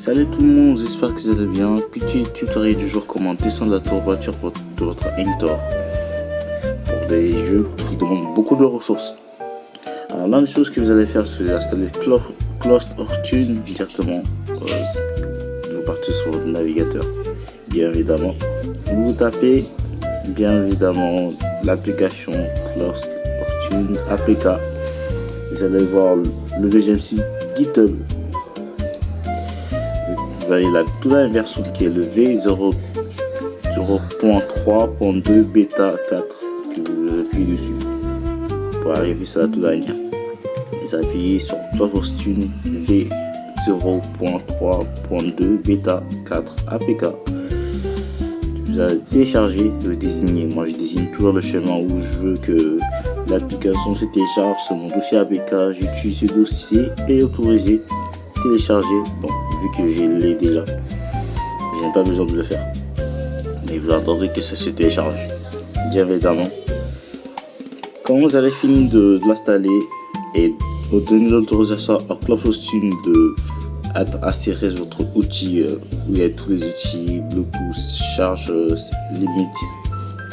Salut tout le monde, j'espère que vous allez bien. Petit tutoriel du jour, comment descendre la température de votre Hector pour des jeux qui demandent beaucoup de ressources. Alors l'une des choses que vous allez faire, c'est installer Clost Fortune directement. Vous partez sur votre navigateur, bien évidemment. Vous tapez bien évidemment l'application Clost Fortune APK. Vous allez voir le deuxième site GitHub. Vous avez toute la version qui est le V0.3.2 bêta 4 que vous appuyez dessus pour arriver sur la toute dernière. Vous appuyez sur Clost Fortune V0.3.2 bêta 4 APK. Vous allez télécharger, vous désignez. Moi je désigne toujours le chemin où je veux que l'application se télécharge sur mon dossier APK. J'utilise ce dossier et autorisé télécharger. Bon, vu que je l'ai déjà, je n'ai pas besoin de le faire, mais vous attendrez que ça se télécharge bien évidemment. Quand vous allez finir de l'installer et vous donner l'autorisation à Clost Fortune de insérer votre outil où il y a tous les outils Bluetooth, charge, limite,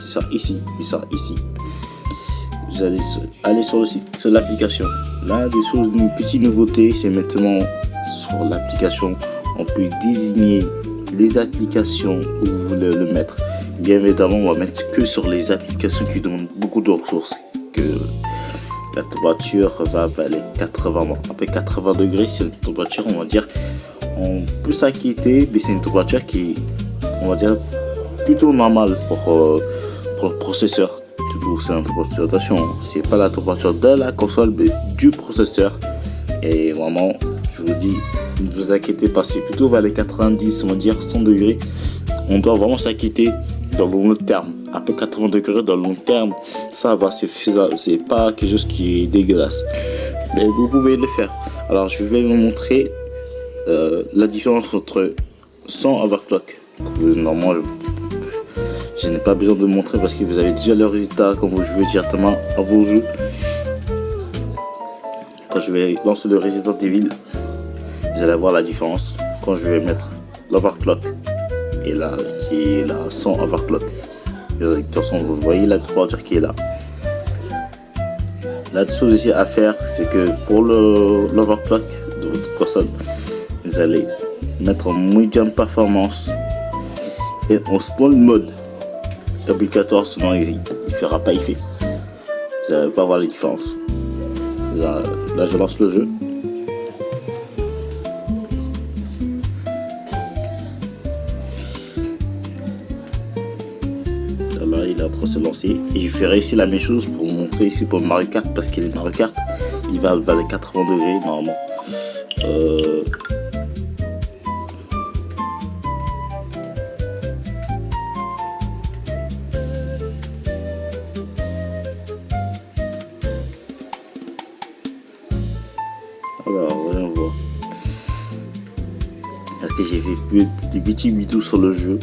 qui sort ici, vous allez aller sur le site, sur l'application. Là, des choses, une petite nouveauté, c'est maintenant sur l'application, on peut désigner les applications où vous voulez le mettre. Bien évidemment, on va mettre que sur les applications qui demandent beaucoup de ressources, que la température va aller 80, après 80 degrés, c'est une température, on va dire, on peut s'inquiéter, mais c'est une température qui, on va dire, plutôt normale pour le processeur. C'est une température, attention, c'est pas la température de la console, mais du processeur. Et vraiment, je vous dis, ne vous inquiétez pas, c'est plutôt vers les 90, on va dire 100 degrés. On doit vraiment s'inquiéter dans le long terme. Après 80 degrés dans le long terme, ça va, c'est faisable, c'est pas quelque chose qui est dégueulasse. Mais vous pouvez le faire. Alors je vais vous montrer la différence entre 100 overclock. Normalement, je n'ai pas besoin de montrer parce que vous avez déjà le résultat quand vous jouez directement à vos jeux. Quand je vais lancer le Resident Evil, vous allez voir la différence quand je vais mettre l'overclock et là qui est là sans overclock. De toute façon, vous voyez la température qui est là. La chose ici à faire, c'est que pour l'overclock de votre console, vous allez mettre en medium performance et en small mode obligatoire, sinon il ne fera pas effet. Vous n'allez pas voir la différence. Là je lance le jeu. Alors il est en train de se lancer et je ferai ici la même chose pour vous montrer ici pour Mario Kart, parce qu'il est Mario Kart, il va vers les 80 degrés normalement. Alors, voyons voir. Parce que j'ai fait des petits vidéos sur le jeu.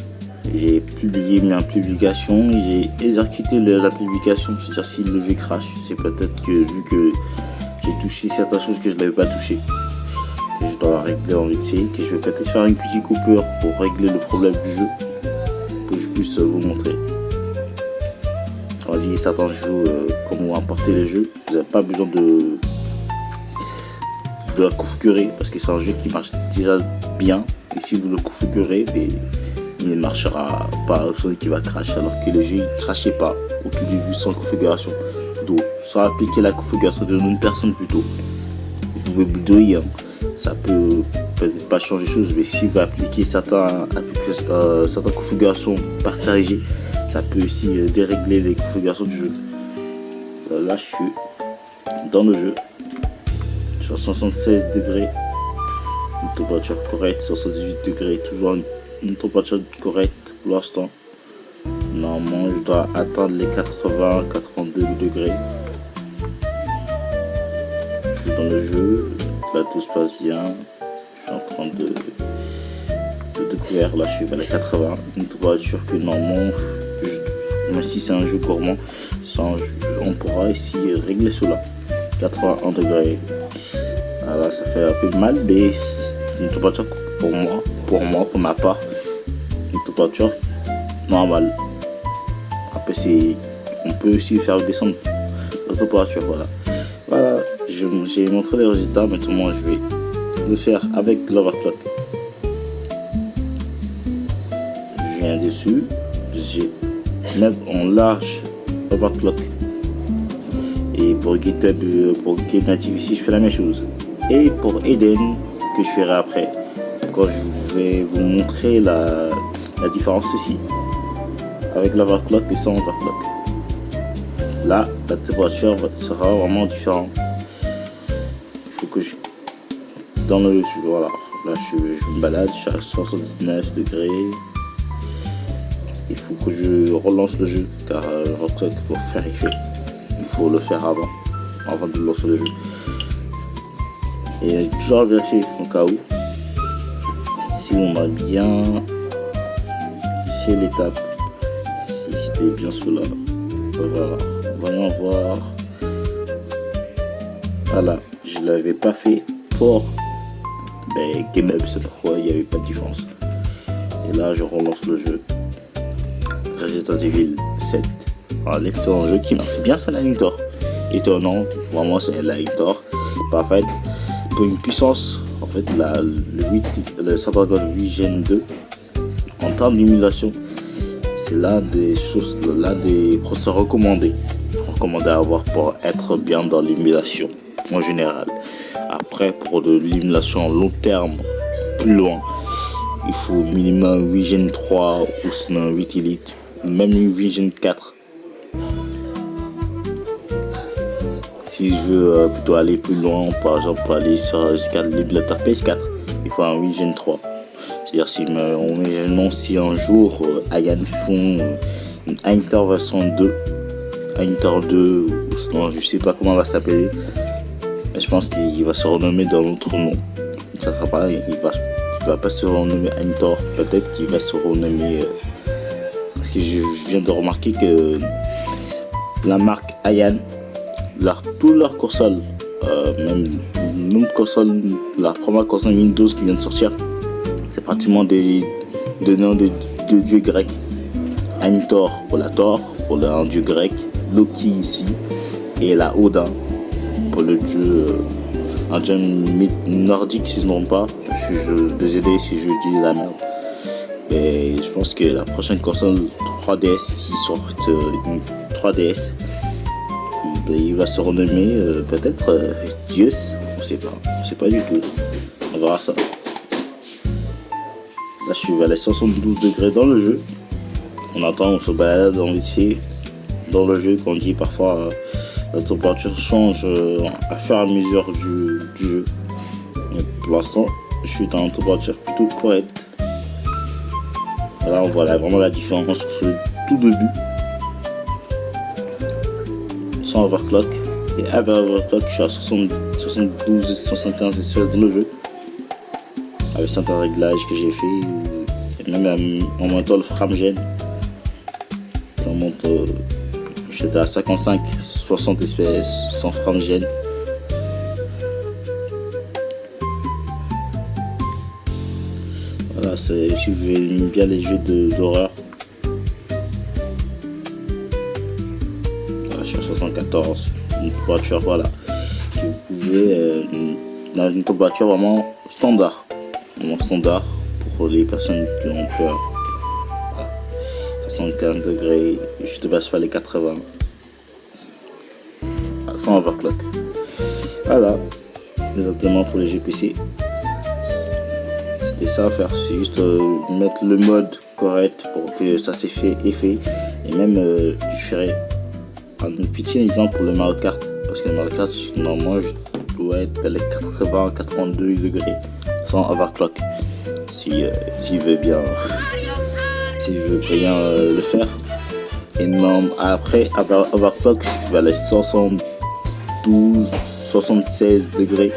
J'ai publié ma publication. J'ai exécuté la publication. C'est-à-dire si le jeu crash, c'est peut-être que vu que j'ai touché certaines choses que je n'avais pas touché, que je dois régler en vite fait, que je vais peut-être faire une petite coupure pour régler le problème du jeu, pour que je puisse vous montrer. Quand il y a certains jeux, comment importer les jeux, vous n'avez pas besoin de la configurer parce que c'est un jeu qui marche déjà bien, et si vous le configurez, il ne marchera pas, celui qui va crash, alors que le jeu ne crachait pas au tout début sans configuration. Donc sans appliquer la configuration de une personne plutôt, vous pouvez bidouiller, hein. Ça peut peut-être pas changer les choses, mais si vous appliquez certaines configurations partagées, ça peut aussi dérégler les configurations du jeu. Là je suis dans le jeu sur 76 degrés, une température correcte, 78 degrés, toujours une température correcte pour l'instant. Normalement je dois atteindre les 80-82 degrés. Je suis dans le jeu, là tout se passe bien, je suis en train de découvrir, là je suis vers les 80, une température que normalement, même si c'est un jeu gourmand, on pourra ici régler cela. 81 degrés. Voilà, ça fait un peu mal, mais c'est une température pour ma part, une température normale. Après, on peut aussi faire descendre la température. Voilà, j'ai montré les résultats. Maintenant, je vais le faire avec l'overclock. Je viens dessus, j'ai mettre en large overclock. Et pour GitHub, pour Knative ici, je fais la même chose. Et pour Eden, que je ferai après, quand je vais vous montrer la différence ici, avec l'overclock et sans overclock. Là, la température sera vraiment différente. Il faut que voilà, là je me balade, je suis à 79 degrés. Il faut que je relance le jeu, car l'overclock pour faire effet, il faut le faire avant de lancer le jeu. Et toujours vérifier au cas où si on a bien fait l'étape, si c'était bien cela. Voilà, voyons voir. Voilà, je l'avais pas fait pour GameUp, c'est pourquoi il n'y avait pas de différence. Et là, je relance le jeu. Resident Evil 7, l'excellent jeu qui marche bien, c'est Lightning Thor. Étonnant, vraiment c'est Lightning Thor. Parfait. Pour une puissance, en fait, le Snapdragon 8 Gen 2, en termes d'émulation, c'est l'un des processeurs recommandés à avoir pour être bien dans l'émulation en général. Après, pour de l'émulation long terme, plus loin, il faut minimum 8 Gen 3 ou sinon 8 Elite, même 8 Gen 4. Si je veux plutôt aller plus loin, par exemple pour aller jusqu'à l'émulateur PS4, il faut un 8 Gen 3. C'est-à-dire si un jour Ayan font une Aintor version 2, Aintor 2, ou sinon je sais pas comment elle va s'appeler, mais je pense qu'il va se renommer dans l'autre nom. Ça sera pas, il va pas se renommer Aintor, peut-être qu'il va se renommer parce que je viens de remarquer que la marque Ayan, toutes leurs consoles, même notre console, la première console Windows qui vient de sortir, c'est pratiquement des noms de dieux grecs. Aintor pour la Thor, pour un dieu grec, Loki ici, et la Odin pour le dieu, un dieu nordique si je ne me trompe pas. Je suis désolé si je dis la merde. Mais je pense que la prochaine console 3DS, s'il sort une 3DS, il va se renommer peut-être Zeus, on sait pas du tout. On verra ça. Là je suis à les 72 degrés dans le jeu. On se balade dans le jeu, qu'on dit parfois la température change à fur et à mesure du jeu. Mais pour l'instant, je suis dans une température plutôt correcte. Là on voit vraiment la différence sur ce tout début. Sans overclock, et avec overclock je suis à 72 et 75 FPS dans le jeu, avec certains réglages que j'ai fait, et même en montant le frame-gen, j'étais à 55 60 FPS sans frame-gen. Voilà, si vous aimez bien les jeux d'horreur, 74, une température, voilà, vous pouvez dans une température vraiment standard pour les personnes qui ont peur. Voilà. 75 degrés, je ne dépasse pas les 80, sans overclock. Voilà, exactement pour les GPC. C'était ça à faire, c'est juste mettre le mode correct pour que ça s'est fait effet. Et même je ferai un petit exemple pour le Mario Kart, parce que le Mario Kart normalement je dois être vers les 80-82 degrés sans overclock, s'il veut bien le faire. Et non, après overclock je suis vers les 72-76 degrés.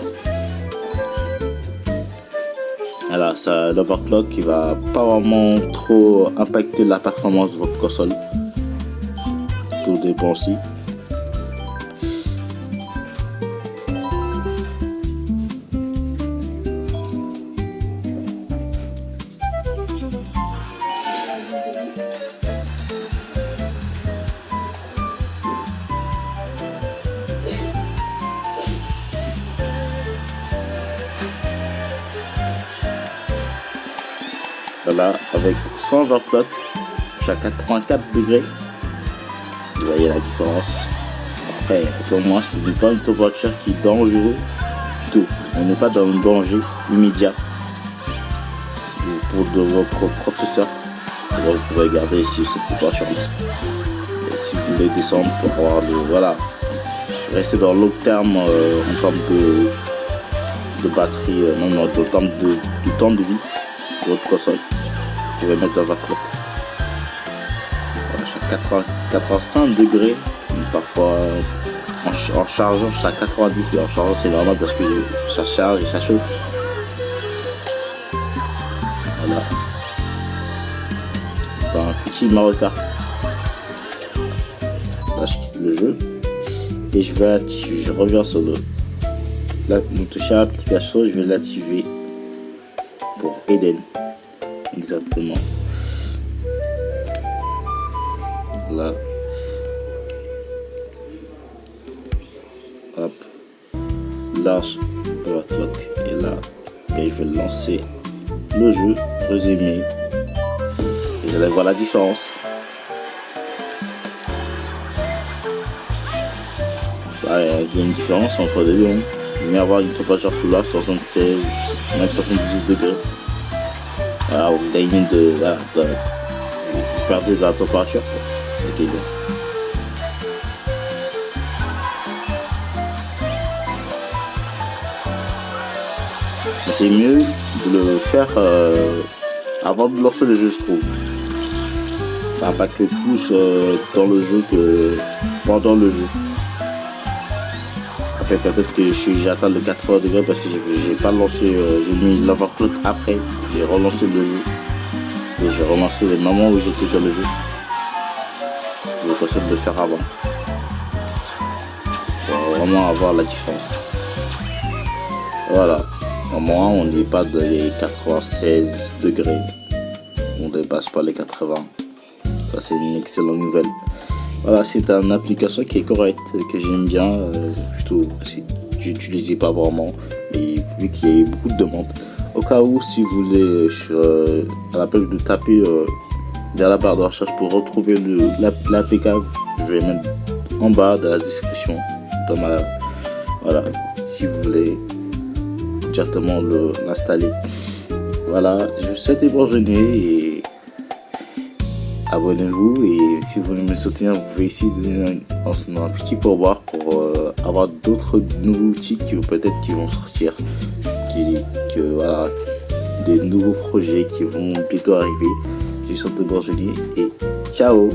Alors ça, l'overclock qui va pas vraiment trop impacter la performance de votre console. Tout dépend aussi. Voilà, avec 100 overclock, je suis à 84 degrés. Vous voyez la différence. Après, pour moi, ce n'est pas une température qui est dangereuse. Plutôt, on n'est pas dans le danger immédiat. Pour de votre professeur, vous pouvez garder ici cette température-là. Et si vous voulez descendre pour avoir le, voilà, rester dans le long terme en termes de batterie, même en termes de temps de vie de votre console, vous pouvez mettre overclock. Voilà, je suis à 85 degrés, parfois en chargeant je suis à 90, mais en chargeant c'est normal parce que ça charge et ça chauffe. Voilà, dans un petit Mario Kart. Là je quitte le jeu et je reviens sur mon toucher à l'application, je vais l'activer pour Eden. Exactement. Là. Hop. Là, overclock. Et là, et je vais lancer le jeu, résumer. Et vous allez voir la différence. Là, il y a une différence entre les deux. Mais avoir une température sous là, 76, même 78 degrés. Voilà, vous gagnez vous perdez de la température. C'est qui est bien. C'est mieux de le faire avant de lancer le jeu, je trouve. Ça impacte plus dans le jeu que pendant le jeu. Après, peut-être que j'atteins le 80 degrés parce que j'ai pas lancé, j'ai mis l'overclock après, j'ai relancé le jeu. Et j'ai relancé le moment où j'étais dans le jeu. Je vais essayer de le faire avant. Pour vraiment avoir la différence. Voilà. Au moins, on n'est pas dans les 96 degrés. On ne dépasse pas les 80. Ça, c'est une excellente nouvelle. Voilà, c'est une application qui est correcte, que j'aime bien. Plutôt, j'utilisais pas vraiment. Et vu qu'il y a eu beaucoup de demandes. Au cas où, si vous voulez, à la place de taper dans la barre de recherche pour retrouver l'APK, je vais mettre en bas de la description. Voilà, si vous voulez directement l'installer. Voilà, je vous souhaite une bonne journée et abonnez-vous. Et si vous voulez me soutenir, vous pouvez ici donner un petit pourboire pour avoir d'autres nouveaux outils qui vont sortir. Voilà, des nouveaux projets qui vont bientôt arriver. Je vous souhaite une bonne journée et ciao.